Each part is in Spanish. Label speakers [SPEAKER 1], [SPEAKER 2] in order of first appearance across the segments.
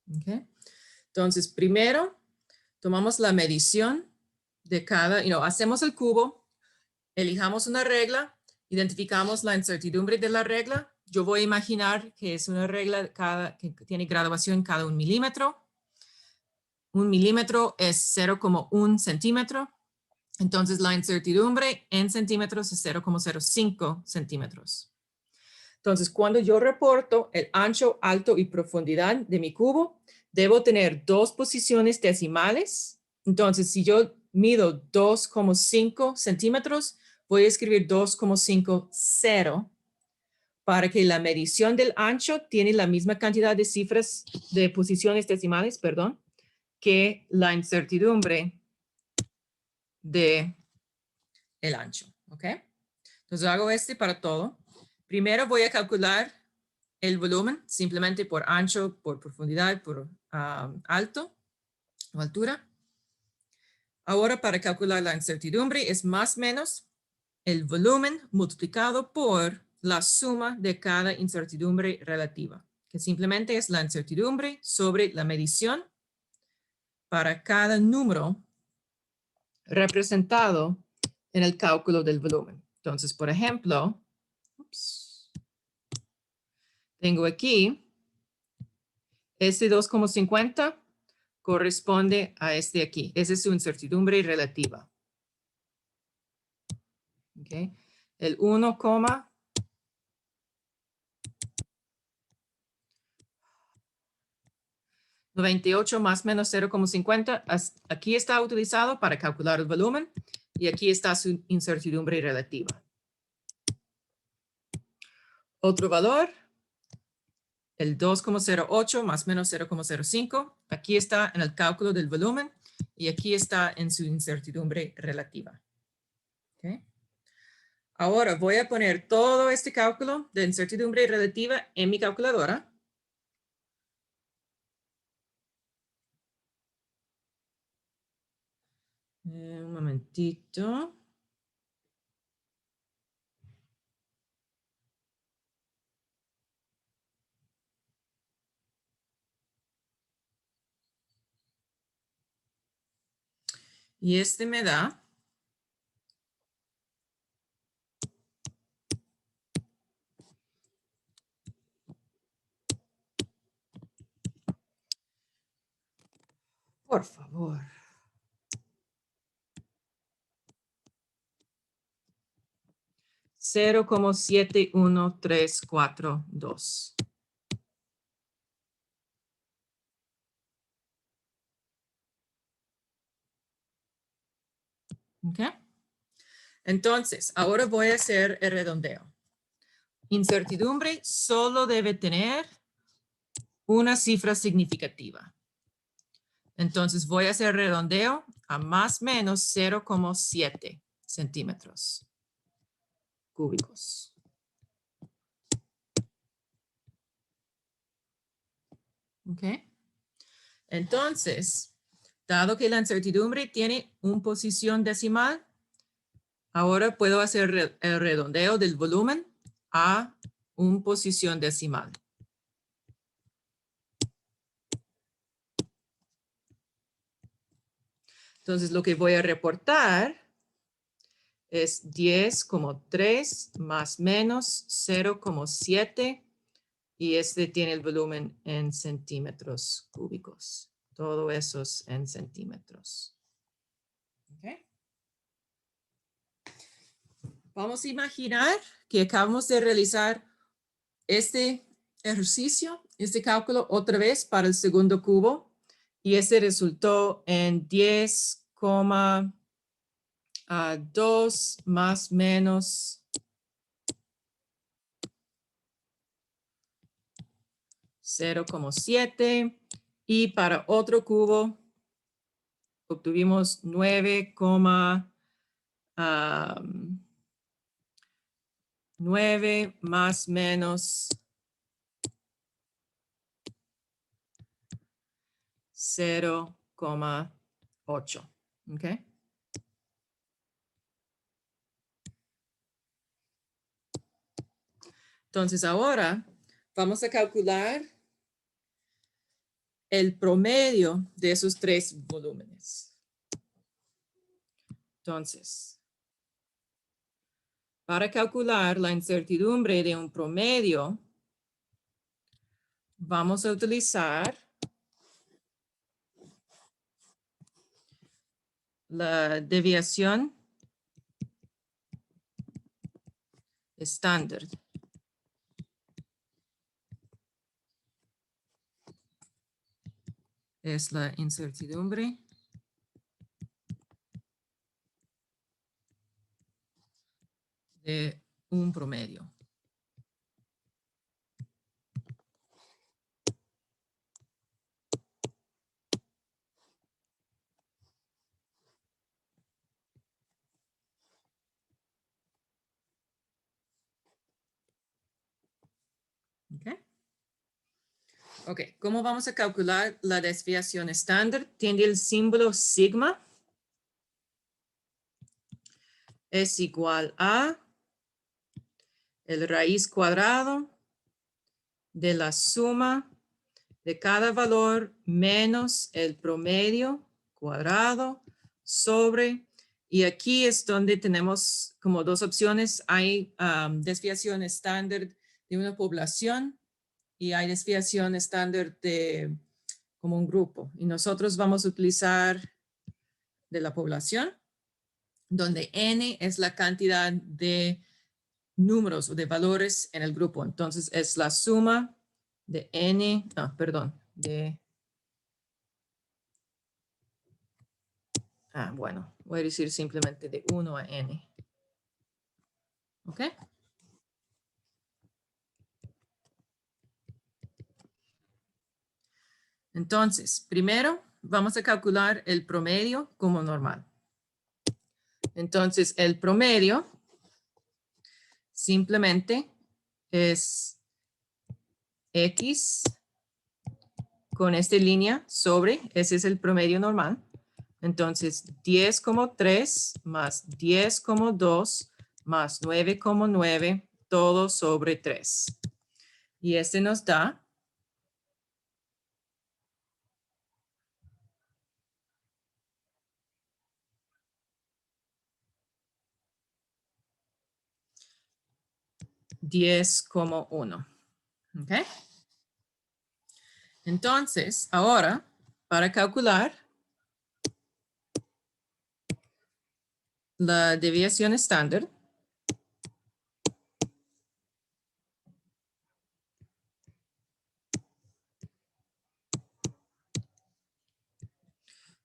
[SPEAKER 1] Okay. Entonces, primero tomamos la medición de cada, hacemos el cubo, elijamos una regla, identificamos la incertidumbre de la regla. Yo voy a imaginar que es una regla que tiene graduación cada 1 milímetro. 1 milímetro es 0,1 centímetro. Entonces, la incertidumbre en centímetros es 0,05 centímetros. Entonces, cuando yo reporto el ancho, alto y profundidad de mi cubo, debo tener 2 posiciones decimales. Entonces, si yo mido 2,5 centímetros, voy a escribir 2,50 para que la medición del ancho tiene la misma cantidad de cifras de posiciones decimales, perdón, que la incertidumbre de el ancho, ¿ok? Entonces hago para todo. Primero voy a calcular el volumen, simplemente por ancho, por profundidad, por alto o altura. Ahora para calcular la incertidumbre es más o menos el volumen multiplicado por la suma de cada incertidumbre relativa, que simplemente es la incertidumbre sobre la medición para cada número representado en el cálculo del volumen. Entonces, por ejemplo, tengo aquí, este 2,50 corresponde a este aquí. Esa es su incertidumbre relativa. Okay. El 1,98 más menos 0,50, aquí está utilizado para calcular el volumen y aquí está su incertidumbre relativa. Otro valor, el 2,08 más menos 0,05, aquí está en el cálculo del volumen y aquí está en su incertidumbre relativa. Okay. Ahora voy a poner todo este cálculo de incertidumbre relativa en mi calculadora. Un momentito. Y este me da por favor. 0,71342. ¿Okay? Entonces, ahora voy a hacer el redondeo. Incertidumbre solo debe tener una cifra significativa. Entonces, voy a hacer redondeo a más o menos 0,7 centímetros cúbicos. ¿Ok? Entonces, dado que la incertidumbre tiene una posición decimal, ahora puedo hacer el redondeo del volumen a una posición decimal. Entonces, lo que voy a reportar es 10,3 más menos 0,7 y este tiene el volumen en centímetros cúbicos. Todo eso es en centímetros. Okay. Vamos a imaginar que acabamos de realizar este ejercicio, este cálculo otra vez para el segundo cubo y ese resultó en 10,2 más menos 0,7 y para otro cubo obtuvimos 9 más menos 0,8. ¿Ok? Entonces ahora vamos a calcular el promedio de esos tres volúmenes. Entonces, para calcular la incertidumbre de un promedio, vamos a utilizar la desviación estándar. Es la incertidumbre de un promedio. Ok, ¿cómo vamos a calcular la desviación estándar? Tiene el símbolo sigma. Es igual a el raíz cuadrado de la suma de cada valor menos el promedio cuadrado sobre, y aquí es donde tenemos como dos opciones. Hay desviación estándar de una población y hay desviación estándar de como un grupo. Y nosotros vamos a utilizar de la población, donde n es la cantidad de números o de valores en el grupo. Entonces es la suma de n, bueno, voy a decir simplemente de 1 a n. ¿Ok? Entonces, primero vamos a calcular el promedio como normal. Entonces, el promedio simplemente es x con esta línea sobre, ese es el promedio normal. Entonces, 10,3 más 10,2 más 9,9, todo sobre 3. Y este nos da 10,1. ¿Ok? Entonces, ahora, para calcular la desviación estándar,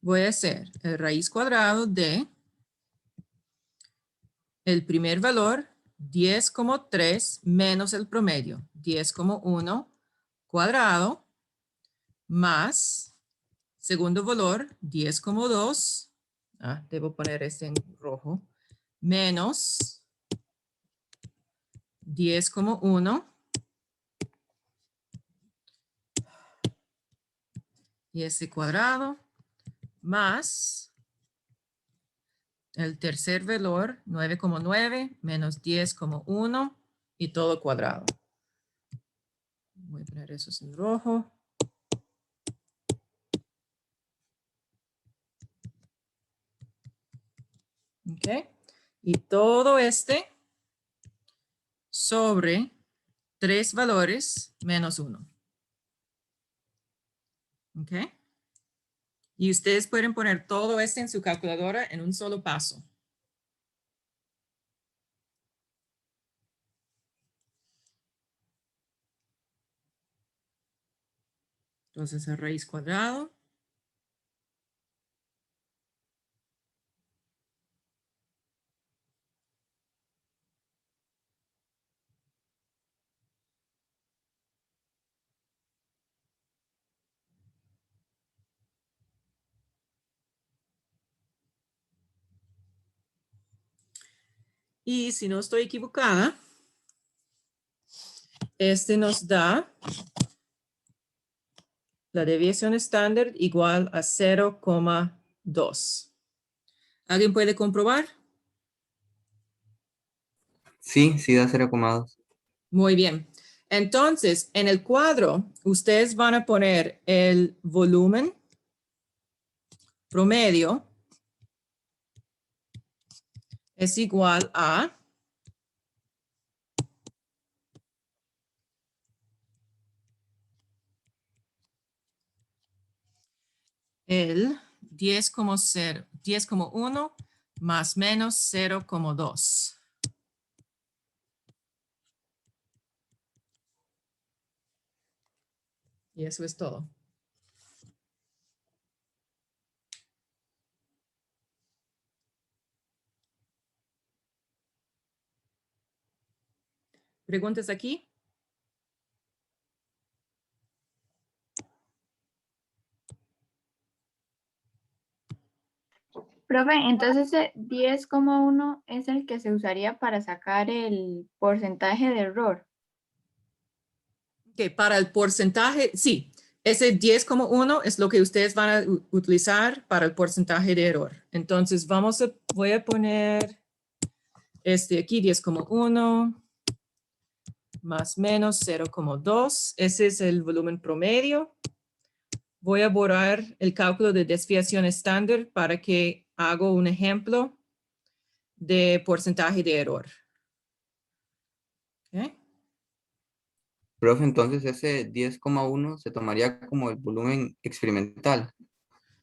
[SPEAKER 1] voy a hacer el raíz cuadrado de el primer valor, 10,3 menos el promedio, 10,1 cuadrado, más segundo valor, 10,2, debo poner este en rojo, menos 10,1 y ese cuadrado, más el tercer valor, 9,9 menos 10,1 y todo cuadrado. Voy a poner eso en rojo. ¿Ok? Y todo este sobre 3 valores menos 1. ¿Ok? Y ustedes pueden poner todo este en su calculadora en un solo paso. Entonces, el raíz cuadrado. Y si no estoy equivocada, este nos da la desviación estándar igual a 0,2. ¿Alguien puede comprobar?
[SPEAKER 2] Sí, sí da 0,2.
[SPEAKER 1] Muy bien. Entonces, en el cuadro, ustedes van a poner el volumen promedio es igual a el 10,1 más menos 0,2. Y eso es todo. ¿Preguntas aquí?
[SPEAKER 2] Profe, entonces ese 10,1 es el que se usaría para sacar el porcentaje de error.
[SPEAKER 1] Que para el porcentaje, sí, ese 10,1 es lo que ustedes van a utilizar para el porcentaje de error. Entonces voy a poner aquí 10,1 más menos 0,2. Ese es el volumen promedio. Voy a borrar el cálculo de desviación estándar para que haga un ejemplo de porcentaje de error. ¿Okay?
[SPEAKER 3] Profe, entonces ese 10,1 se tomaría como el volumen experimental.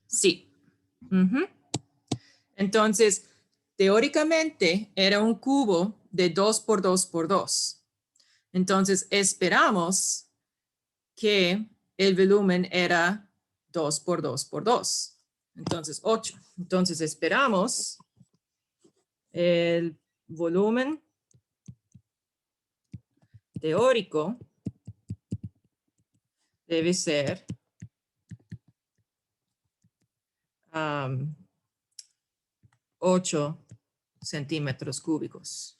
[SPEAKER 1] Sí. Ujú. Entonces, teóricamente era un cubo de 2 por 2 por 2. Entonces, esperamos que el volumen era 2 por 2 por 2. Entonces, 8. Entonces, esperamos el volumen teórico debe ser 8 centímetros cúbicos.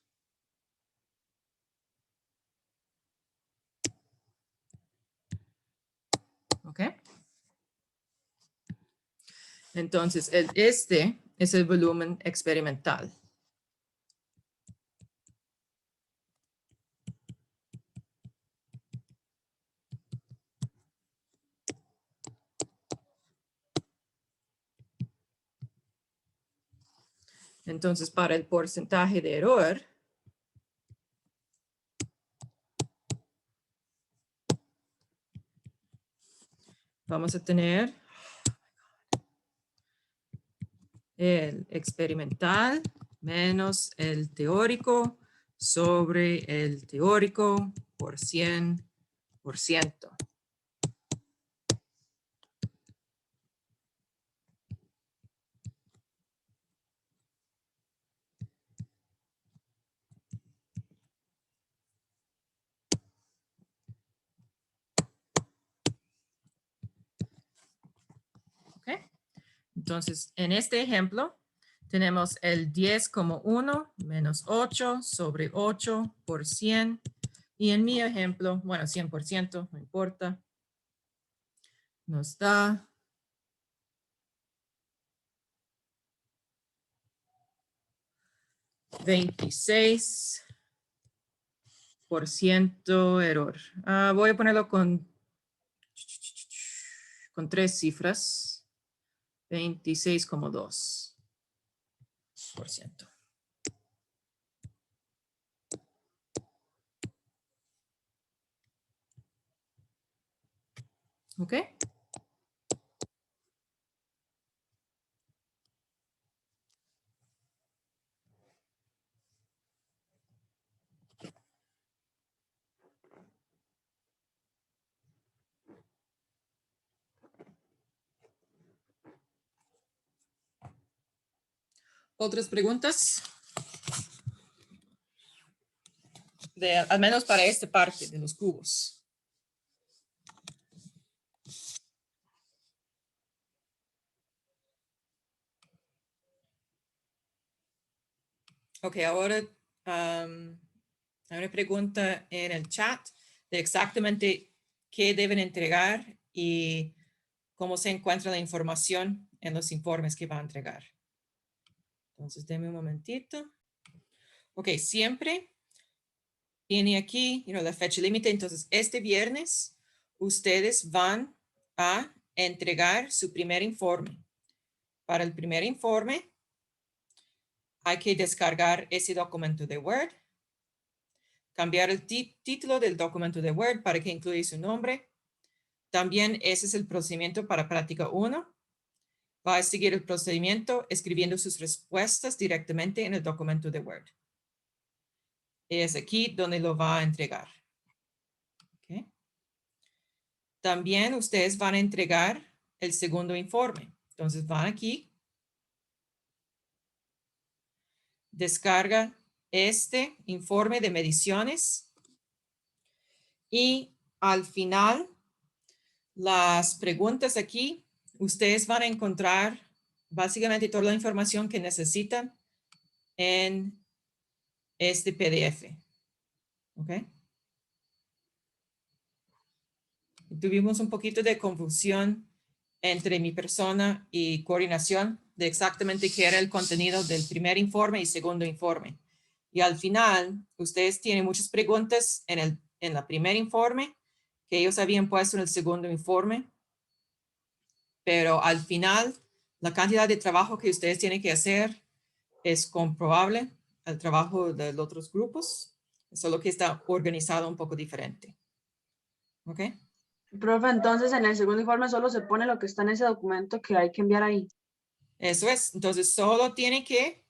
[SPEAKER 1] ¿Ok? Entonces, este es el volumen experimental. Entonces, para el porcentaje de error, vamos a tener el experimental menos el teórico sobre el teórico por 100%. ¿Ok? Entonces, en este ejemplo, tenemos el 10,1 menos 8 sobre 8 por 100. Y en mi ejemplo, bueno, 100%, no importa, nos da 26% error. Voy a ponerlo con 3 cifras. 26,2%. ¿Ok? ¿Otras preguntas? Al menos para esta parte de los cubos. Ok, ahora hay una pregunta en el chat de exactamente qué deben entregar y cómo se encuentra la información en los informes que va a entregar. Entonces, denme un momentito. Ok, siempre tiene aquí, la fecha límite. Entonces, este viernes, ustedes van a entregar su primer informe. Para el primer informe, hay que descargar ese documento de Word, cambiar el título del documento de Word para que incluya su nombre. También ese es el procedimiento para práctica 1. Va a seguir el procedimiento escribiendo sus respuestas directamente en el documento de Word. Es aquí donde lo va a entregar. ¿Okay? También ustedes van a entregar el segundo informe. Entonces van aquí, descarga este informe de mediciones y al final las preguntas aquí, ustedes van a encontrar básicamente toda la información que necesitan en este PDF. ¿Ok? Tuvimos un poquito de confusión entre mi persona y coordinación de exactamente qué era el contenido del primer informe y segundo informe. Y al final, ustedes tienen muchas preguntas en la primer informe que ellos habían puesto en el segundo informe, pero al final, la cantidad de trabajo que ustedes tienen que hacer es comprobable al trabajo de los otros grupos, solo que está organizado un poco diferente. ¿Ok?
[SPEAKER 4] Profe, entonces en el segundo informe solo se pone lo que está en ese documento que hay que enviar ahí.
[SPEAKER 1] Eso es. Entonces, solo tiene que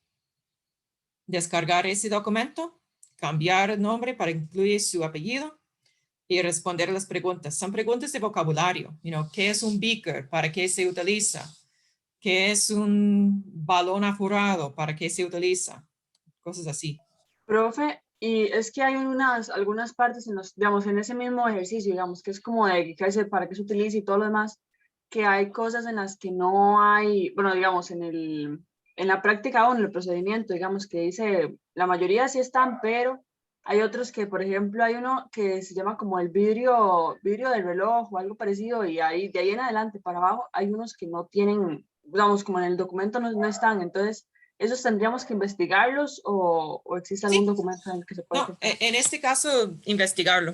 [SPEAKER 1] descargar ese documento, cambiar el nombre para incluir su apellido y responder las preguntas. Son preguntas de vocabulario. ¿Qué es un beaker? ¿Para qué se utiliza? ¿Qué es un balón aforado? ¿Para qué se utiliza? Cosas así.
[SPEAKER 4] Profe, y es que hay algunas partes en los, digamos, en ese mismo ejercicio, digamos, que es como de qué hacer, para qué se utiliza y todo lo demás, que hay cosas en las que no hay, bueno, digamos, en la práctica o en el procedimiento, digamos, que dice, la mayoría sí están, pero hay otros que, por ejemplo, hay uno que se llama como el vidrio del reloj o algo parecido, y ahí, de ahí en adelante para abajo, hay unos que no tienen, digamos, como en el documento no están, entonces ¿esos tendríamos que investigarlos o existe algún
[SPEAKER 1] Sí,
[SPEAKER 4] documento en el que se puede
[SPEAKER 1] no,
[SPEAKER 4] contar?
[SPEAKER 1] en este caso, investigarlo.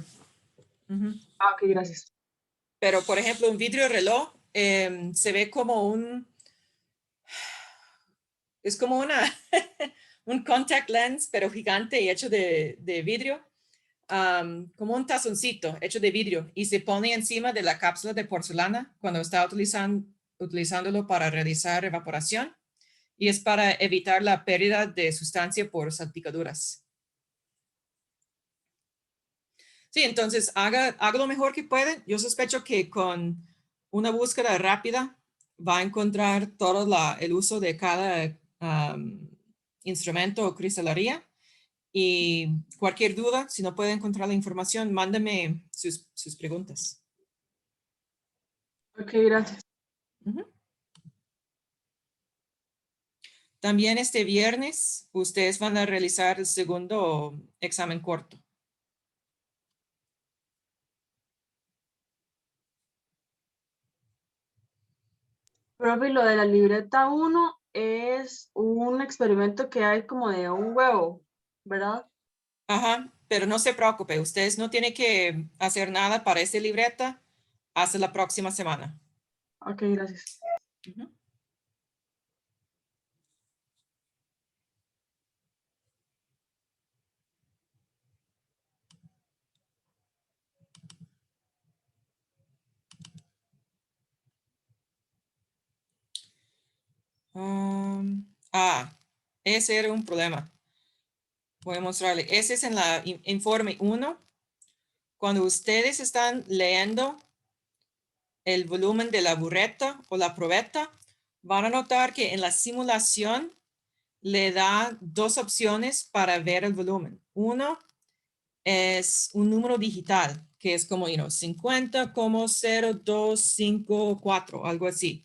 [SPEAKER 1] Ujú.
[SPEAKER 4] Ah, ok, gracias.
[SPEAKER 1] Pero, por ejemplo, un vidrio reloj se ve como es como un contact lens, pero gigante y hecho de vidrio, como un tazoncito hecho de vidrio y se pone encima de la cápsula de porcelana cuando está utilizándolo para realizar evaporación y es para evitar la pérdida de sustancia por salpicaduras. Sí, entonces haga lo mejor que puede. Yo sospecho que con una búsqueda rápida va a encontrar todo el uso de cada instrumento o cristalería. Y cualquier duda, si no puede encontrar la información, mándame sus preguntas.
[SPEAKER 4] Ok, gracias.
[SPEAKER 1] Ujú. También este viernes, ustedes van a realizar el segundo examen corto.
[SPEAKER 4] Profe, y lo de la libreta 1 es un experimento que hay como de un huevo, ¿verdad?
[SPEAKER 1] Ajá, pero no se preocupe, ustedes no tienen que hacer nada para esta libreta hasta la próxima semana.
[SPEAKER 4] Ok, gracias.
[SPEAKER 1] Ujú. Ese era un problema. Voy a mostrarle. Ese es en la informe 1. Cuando ustedes están leyendo el volumen de la burreta o la probeta, van a notar que en la simulación le da dos opciones para ver el volumen. Uno es un número digital, que es como 50,0254, algo así.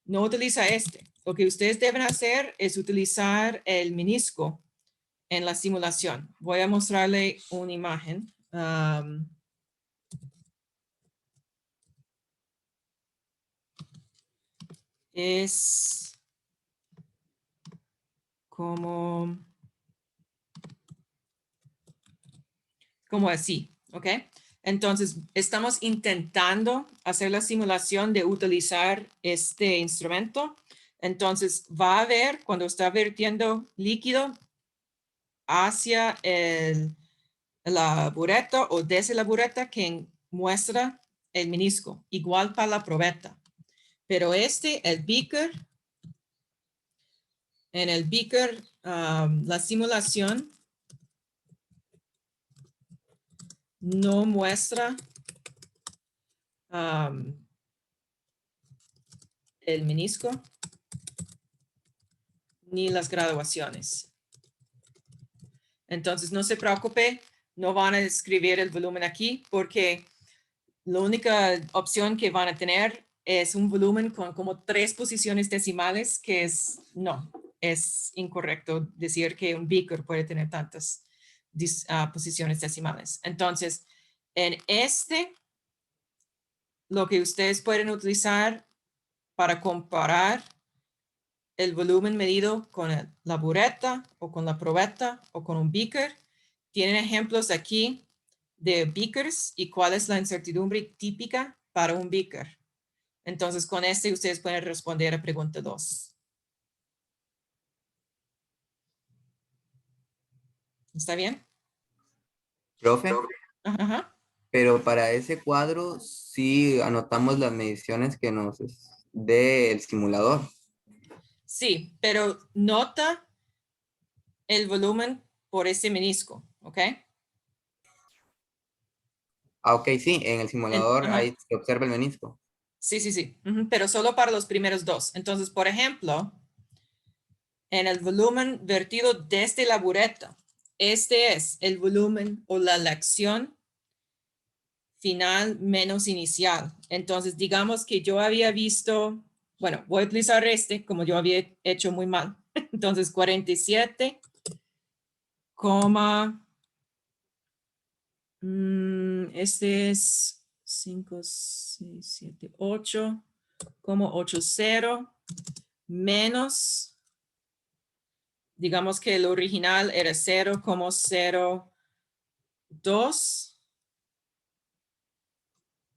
[SPEAKER 1] No utiliza este. Lo que ustedes deben hacer es utilizar el menisco en la simulación. Voy a mostrarle una imagen. Es como como así, ¿ok? Entonces, estamos intentando hacer la simulación de utilizar este instrumento. Entonces, va a ver cuando está vertiendo líquido hacia la bureta o desde la bureta que muestra el menisco, igual para la probeta. Pero el beaker, en el beaker, la simulación no muestra el menisco ni las graduaciones. Entonces, no se preocupe, no van a escribir el volumen aquí porque la única opción que van a tener es un volumen con como 3 posiciones decimales, que es incorrecto decir que un beaker puede tener tantas posiciones decimales. Entonces, en lo que ustedes pueden utilizar para comparar el volumen medido con la bureta o con la probeta o con un beaker. Tienen ejemplos aquí de beakers y cuál es la incertidumbre típica para un beaker. Entonces, con ustedes pueden responder a pregunta 2. ¿Está bien?
[SPEAKER 3] Profe,
[SPEAKER 1] Ajá.
[SPEAKER 3] pero para ese cuadro sí anotamos las mediciones que nos dé el simulador.
[SPEAKER 1] Sí, pero nota el volumen por ese menisco, ¿ok?
[SPEAKER 3] Ah, ok, sí, en el simulador
[SPEAKER 1] Ajá.
[SPEAKER 3] ahí se observa el menisco.
[SPEAKER 1] Sí, sí, sí. Pero solo para los primeros 2. Entonces, por ejemplo, en el volumen vertido desde la bureta, este es el volumen o la lección final menos inicial. Entonces, digamos que yo había visto, bueno, voy a utilizar como yo había hecho muy mal. Entonces, 47, este es 5, 6, 7, 8, como 80 menos, digamos que el original era 0,02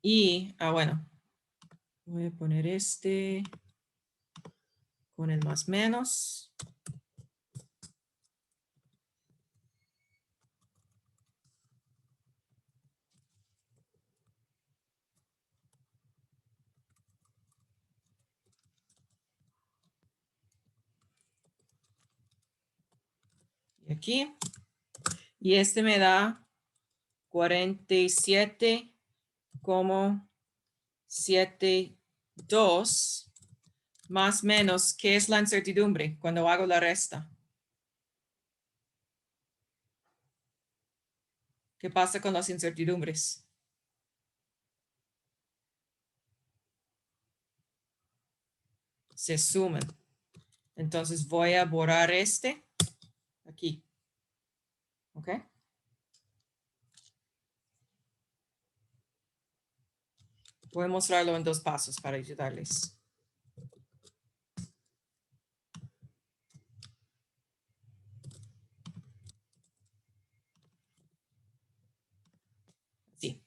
[SPEAKER 1] y, bueno, voy a poner con el más menos. Y aquí. Y me da 47,72 más menos, ¿qué es la incertidumbre cuando hago la resta? ¿Qué pasa con las incertidumbres? Se suman. Entonces voy a borrar aquí. ¿Ok? Voy a mostrarlo en 2 pasos para ayudarles. Sí.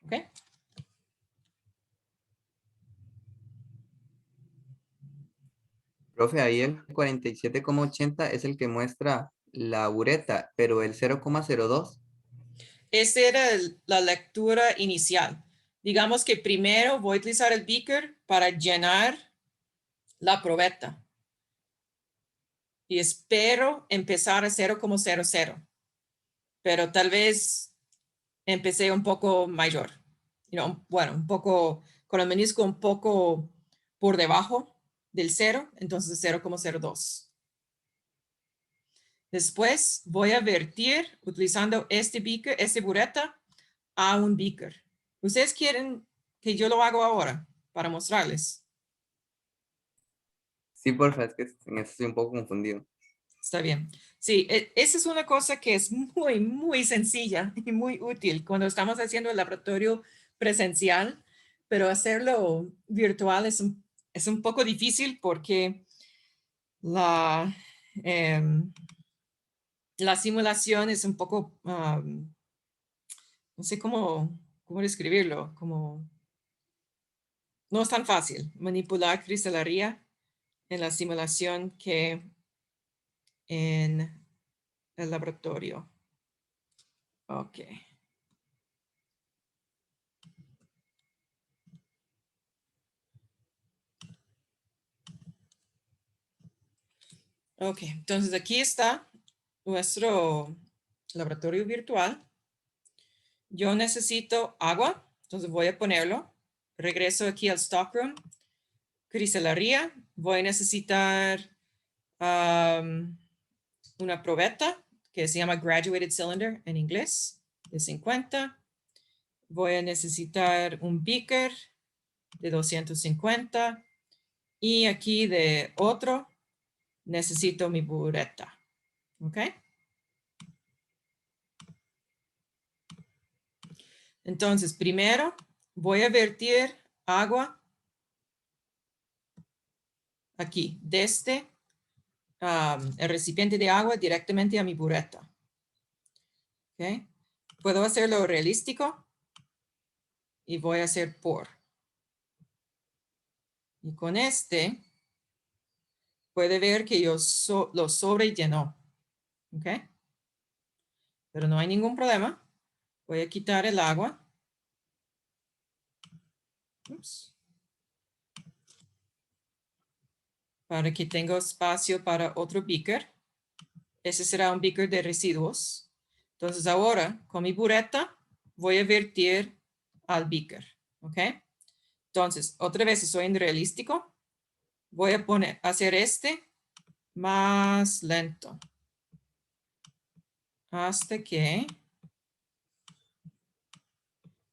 [SPEAKER 1] ¿Ok?
[SPEAKER 3] Profe, ahí el 47,80 es el que muestra la bureta, pero el 0,02.
[SPEAKER 1] Esta era la lectura inicial. Digamos que primero voy a utilizar el beaker para llenar la probeta. Y espero empezar a 0,00. Pero tal vez empecé un poco mayor. Bueno, un poco, con el menisco un poco por debajo del 0, entonces 0,02. Después voy a vertir utilizando beaker, bureta, a un beaker. ¿Ustedes quieren que yo lo haga ahora para mostrarles?
[SPEAKER 3] Sí, porfa, es que en eso estoy un poco confundido.
[SPEAKER 1] Está bien. Sí, esa es una cosa que es muy, muy sencilla y muy útil cuando estamos haciendo el laboratorio presencial, pero hacerlo virtual es un poco difícil porque la la simulación es un poco, no sé cómo describirlo, como no es tan fácil manipular cristalería en la simulación que en el laboratorio. Ok. Ok, entonces aquí está nuestro laboratorio virtual. Yo necesito agua, entonces voy a ponerlo. Regreso aquí al stockroom. Cristalería. Voy a necesitar una probeta que se llama graduated cylinder en inglés de 50. Voy a necesitar un beaker de 250 y aquí de otro necesito mi bureta. ¿Ok? Entonces, primero voy a vertir agua aquí, desde el recipiente de agua directamente a mi bureta. ¿Ok? Puedo hacerlo realístico y voy a hacer pour. Y con este, puede ver que yo lo sobrellenó. ¿Ok? Pero no hay ningún problema. Voy a quitar el agua. Ups. Para que tenga espacio para otro beaker. Ese será un beaker de residuos. Entonces ahora, con mi bureta, voy a vertir al beaker. ¿Ok? Entonces, otra vez estoy en realístico. Voy a hacer este más lento. Hasta que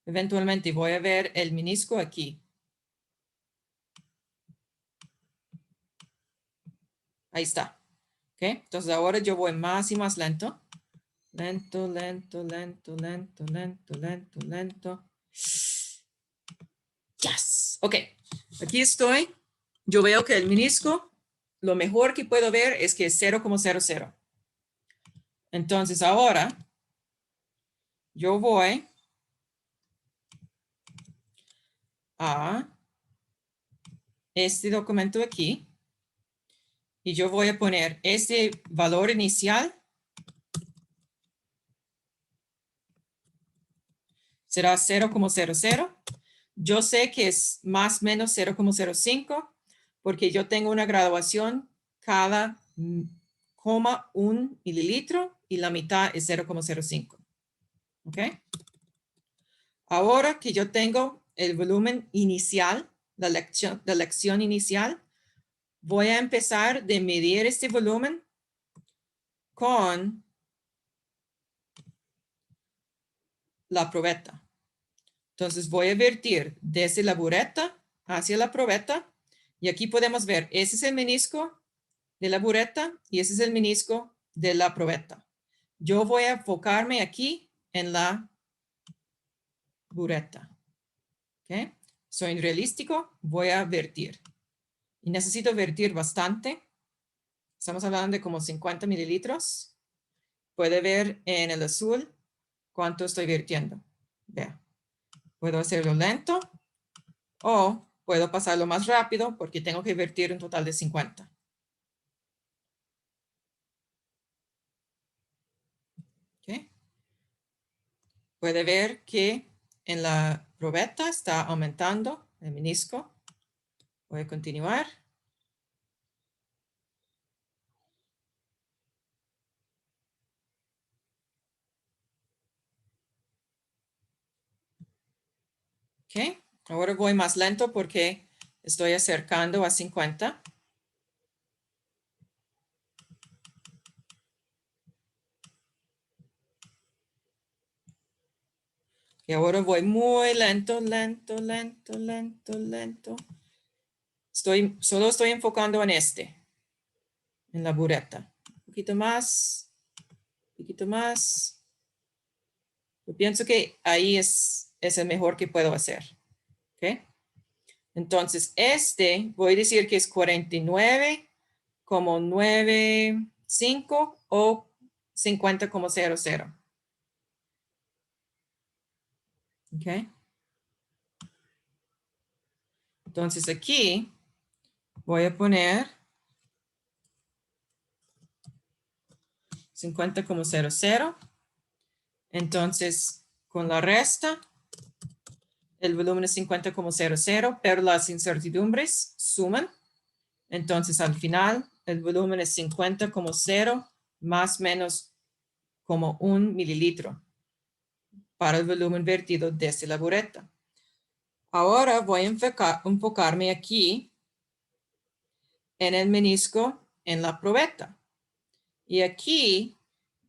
[SPEAKER 1] eventualmente voy a ver el menisco aquí. Ahí está. ¿Ok? Entonces ahora yo voy más y más lento. Lento, lento, lento, lento, lento, lento, lento. Yes. Ok. Aquí estoy. Yo veo que el menisco, lo mejor que puedo ver es que es 0,00. Entonces ahora yo voy a este documento aquí y yo voy a poner este valor inicial. Será 0,00. Yo sé que es más o menos 0,05 porque yo tengo una graduación cada 0,1 mililitro y la mitad es 0,05. ¿Ok? Ahora que yo tengo el volumen inicial, la lección inicial, voy a empezar de medir este volumen con la probeta. Entonces voy a vertir desde la bureta hacia la probeta y aquí podemos ver, ese es el menisco de la bureta y ese es el menisco de la probeta. Yo voy a enfocarme aquí en la bureta. ¿Ok? Soy realístico, voy a vertir. Y necesito vertir bastante. Estamos hablando de como 50 mililitros. Puede ver en el azul cuánto estoy vertiendo. Vea. Puedo hacerlo lento o puedo pasarlo más rápido porque tengo que vertir un total de 50. ¿Okay? Puede ver que en la probeta está aumentando el menisco. Voy a continuar. Ok, ahora voy más lento porque estoy acercando a 50. Y ahora voy muy lento, lento, lento, lento, lento. Solo estoy enfocando en en la bureta. Un poquito más, un poquito más. Yo pienso que ahí es el mejor que puedo hacer. ¿Ok? Entonces, voy a decir que es 49,95 o 50,00. ¿Ok? Entonces aquí voy a poner 50,00. Entonces, con la resta, el volumen es 50,00, pero las incertidumbres suman. Entonces, al final, el volumen es 50,0 más menos como 1 mililitro para el volumen vertido desde la bureta. Ahora voy a enfocarme aquí en el menisco en la probeta. Y aquí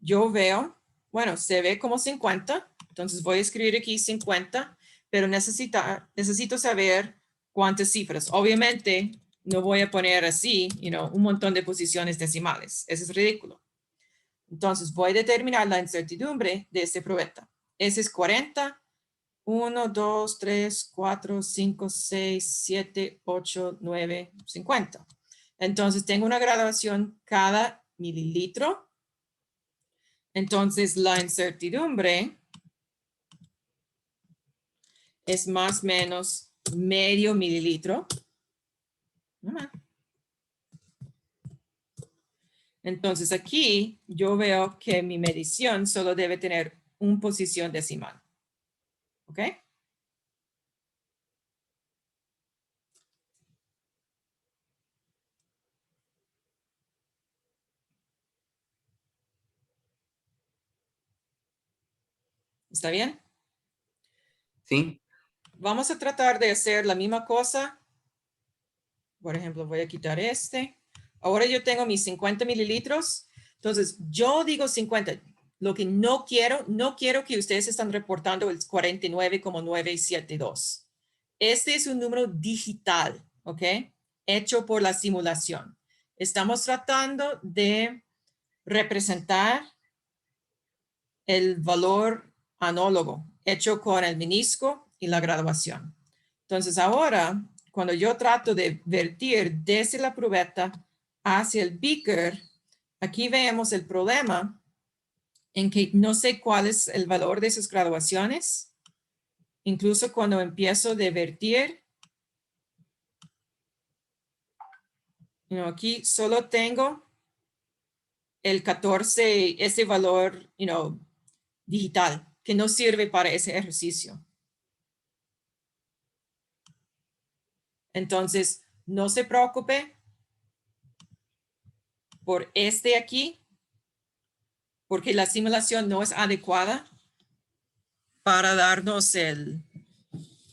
[SPEAKER 1] yo veo, bueno, se ve como 50, entonces voy a escribir aquí 50, pero necesito saber cuántas cifras. Obviamente no voy a poner así, un montón de posiciones decimales. Eso es ridículo. Entonces voy a determinar la incertidumbre de este probeta. Ese es 40, 1, 2, 3, 4, 5, 6, 7, 8, 9, 50. Entonces tengo una graduación cada mililitro. Entonces la incertidumbre es más o menos medio mililitro. Entonces aquí yo veo que mi medición solo debe tener una posición decimal. ¿Ok? ¿Está bien?
[SPEAKER 3] Sí,
[SPEAKER 1] Vamos a tratar de hacer la misma cosa. Por ejemplo, voy a quitar este. Ahora yo tengo mis 50 mililitros. Entonces, yo digo 50. Lo que no quiero que ustedes están reportando el 49,972. Este es un número digital, ¿ok? Hecho por la simulación. Estamos tratando de representar el valor anólogo hecho con el menisco y la graduación. Entonces ahora, cuando yo trato de vertir desde la probeta hacia el beaker, aquí vemos el problema en que no sé cuál es el valor de sus graduaciones. Incluso cuando empiezo de vertir, aquí solo tengo el 14, ese valor, digital, que no sirve para ese ejercicio. Entonces, no se preocupe por este aquí, porque la simulación no es adecuada para darnos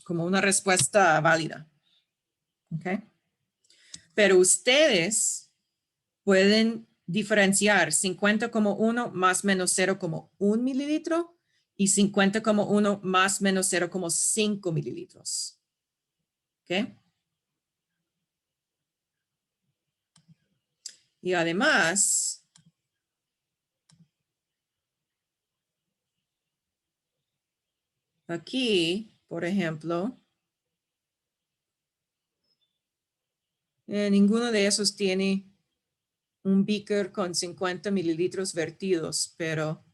[SPEAKER 1] como una respuesta válida. ¿Ok? Pero ustedes pueden diferenciar 50,1 más menos 0,1 mililitro y 50,1 más menos 0,5 mililitros. ¿Ok? Y además, aquí, por ejemplo, ninguno de esos tiene un beaker con 50 mililitros vertidos, pero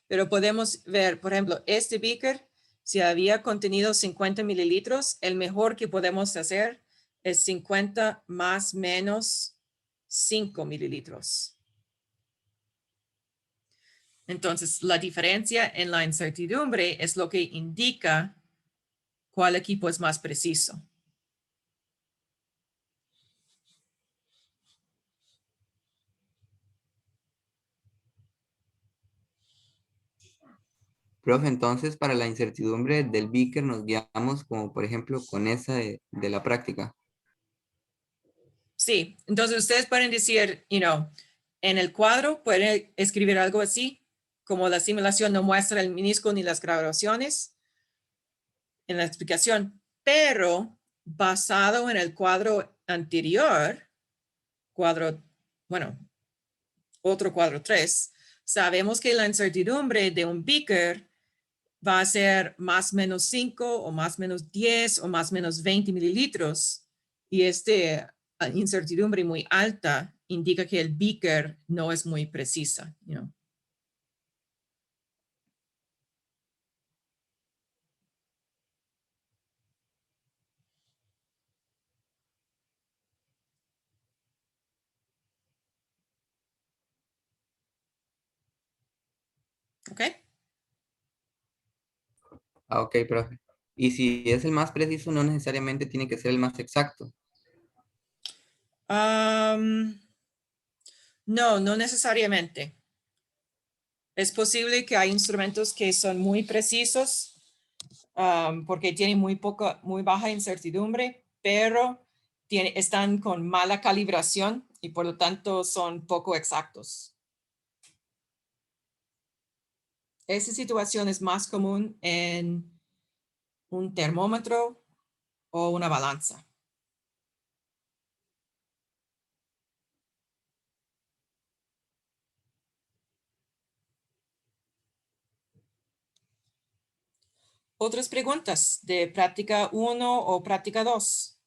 [SPEAKER 1] pero podemos ver, por ejemplo, este beaker, si había contenido 50 mililitros, el mejor que podemos hacer es 50 más menos 5 mililitros. Entonces, la diferencia en la incertidumbre es lo que indica cuál equipo es más preciso.
[SPEAKER 3] profe, entonces para la incertidumbre del beaker nos guiamos como por ejemplo con esa de la práctica.
[SPEAKER 1] Sí, entonces ustedes pueden decir, en el cuadro pueden escribir algo así, como la simulación no muestra el menisco ni las graduaciones en la explicación, pero basado en el cuadro anterior, otro cuadro 3, sabemos que la incertidumbre de un beaker va a ser más o menos 5 o más o menos 10 o más o menos 20 mililitros. Y incertidumbre muy alta indica que el beaker no es muy precisa. ¿Ok?
[SPEAKER 3] Ah, ok, profe. Y si es el más preciso, no necesariamente tiene que ser el más exacto.
[SPEAKER 1] No, no necesariamente. Es posible que hay instrumentos que son muy precisos porque tienen muy baja incertidumbre, pero están con mala calibración y por lo tanto son poco exactos. Esa situación es más común en un termómetro o una balanza. ¿Otras preguntas de práctica 1 o práctica 2?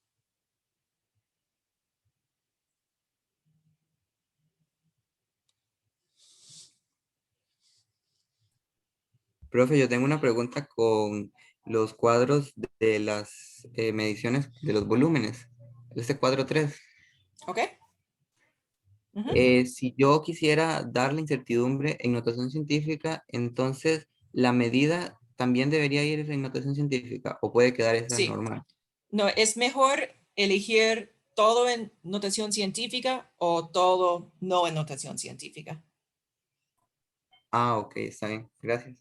[SPEAKER 3] Profe, yo tengo una pregunta con los cuadros de las mediciones de los volúmenes. Este cuadro 3.
[SPEAKER 1] ¿Ok? Ujú.
[SPEAKER 3] Si yo quisiera dar la incertidumbre en notación científica, entonces la medida también debería ir en notación científica o puede quedar esa
[SPEAKER 1] Sí.
[SPEAKER 3] normal.
[SPEAKER 1] No, es mejor elegir todo en notación científica o todo no en notación científica.
[SPEAKER 3] Ah, ok, está bien. Gracias.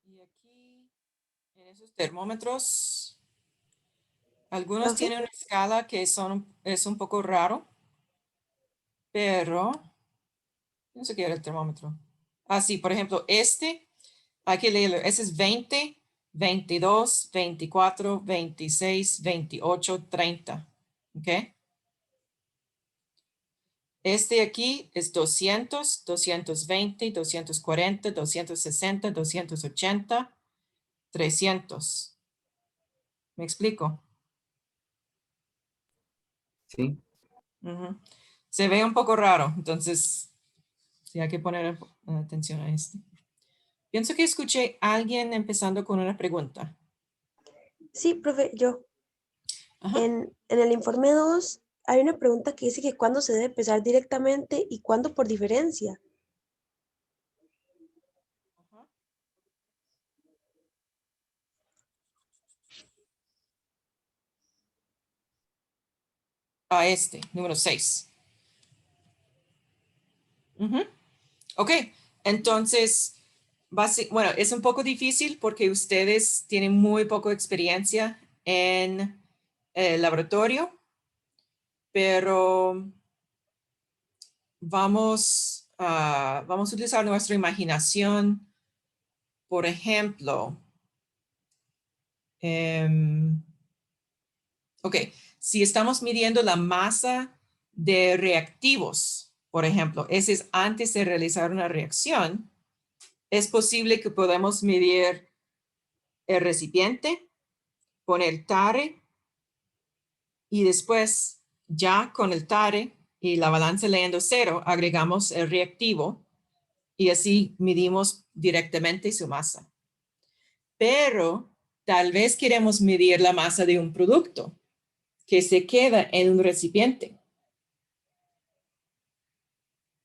[SPEAKER 1] Y aquí, en esos termómetros, algunos
[SPEAKER 5] ¿Profe?
[SPEAKER 1] tienen una escala que es un poco raro, pero no sé qué era el termómetro. Ah, sí, por ejemplo, hay que leerlo. Ese es 20, 22, 24, 26, 28, 30. ¿Ok? Este aquí es 200, 220, 240, 260, 280, 300. ¿Me explico?
[SPEAKER 3] Sí.
[SPEAKER 1] Ujú. Se ve un poco raro, entonces sí hay que poner atención a esto. Pienso que escuché a alguien empezando con una pregunta.
[SPEAKER 5] Sí, profe, yo.
[SPEAKER 1] Ajá.
[SPEAKER 5] En el informe 2 hay una pregunta que dice que cuándo se debe pesar directamente y cuándo por diferencia.
[SPEAKER 1] A número 6. Ok, entonces, bueno, es un poco difícil porque ustedes tienen muy poca experiencia en el laboratorio, pero vamos a utilizar nuestra imaginación. Por ejemplo, ok, si estamos midiendo la masa de reactivos, por ejemplo, ese es antes de realizar una reacción, es posible que podamos medir el recipiente, poner el tare y después ya con el tare y la balanza leyendo 0 agregamos el reactivo y así medimos directamente su masa. Pero tal vez queremos medir la masa de un producto que se queda en un recipiente.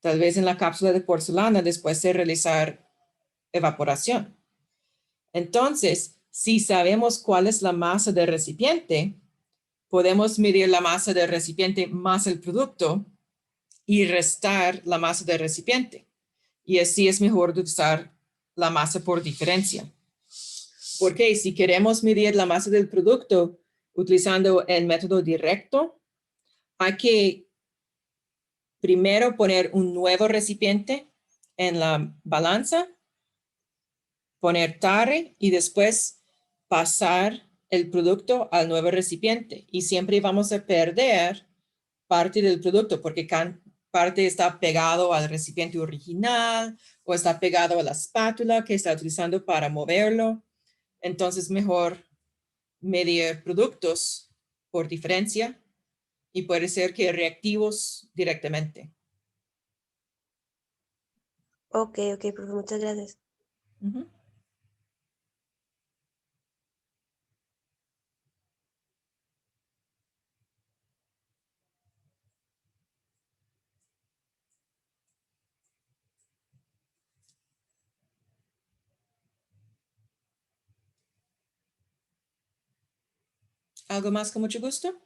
[SPEAKER 1] Tal vez en la cápsula de porcelana después de realizar evaporación. Entonces, si sabemos cuál es la masa del recipiente, podemos medir la masa del recipiente más el producto y restar la masa del recipiente. Y así es mejor usar la masa por diferencia. Porque si queremos medir la masa del producto utilizando el método directo, hay que primero poner un nuevo recipiente en la balanza, poner tare y después pasar el producto al nuevo recipiente. Y siempre vamos a perder parte del producto porque parte está pegado al recipiente original o está pegado a la espátula que está utilizando para moverlo. Entonces, mejor medir productos por diferencia y puede ser que reactivos directamente.
[SPEAKER 5] Ok, profe, muchas gracias.
[SPEAKER 1] Ujú. ¿Algo más con mucho gusto?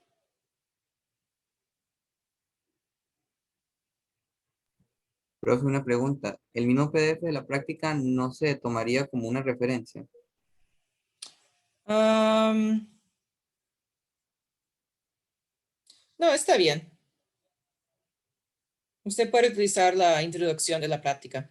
[SPEAKER 3] Profe, una pregunta. ¿El mismo PDF de la práctica no se tomaría como una referencia?
[SPEAKER 1] No, está bien. Usted puede utilizar la introducción de la práctica.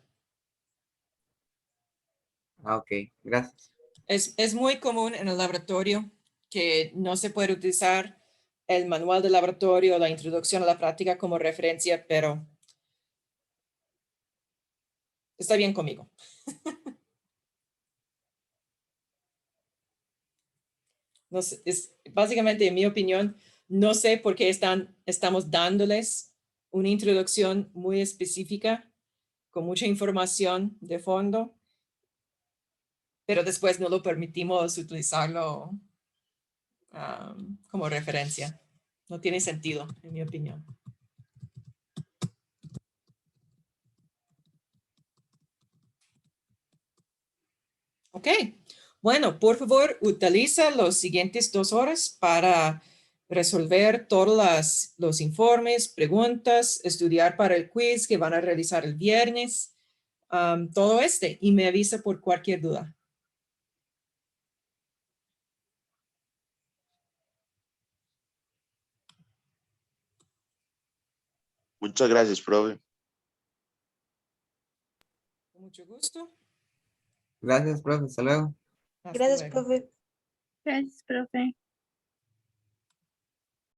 [SPEAKER 3] Ah, ok, gracias.
[SPEAKER 1] Es muy común en el laboratorio que no se puede utilizar el manual de laboratorio o la introducción a la práctica como referencia, pero está bien conmigo. No sé, básicamente, en mi opinión, no sé por qué estamos dándoles una introducción muy específica con mucha información de fondo, pero después no lo permitimos utilizarlo como referencia. No tiene sentido, en mi opinión. Ok, bueno, por favor, utiliza los siguientes 2 horas para resolver todos los informes, preguntas, estudiar para el quiz que van a realizar el viernes, todo y me avisa por cualquier duda.
[SPEAKER 6] Muchas gracias, profe.
[SPEAKER 1] Con mucho gusto.
[SPEAKER 3] Gracias, profe. Hasta luego.
[SPEAKER 1] Hasta
[SPEAKER 5] Gracias,
[SPEAKER 1] luego.
[SPEAKER 5] profe.
[SPEAKER 2] Gracias, profe.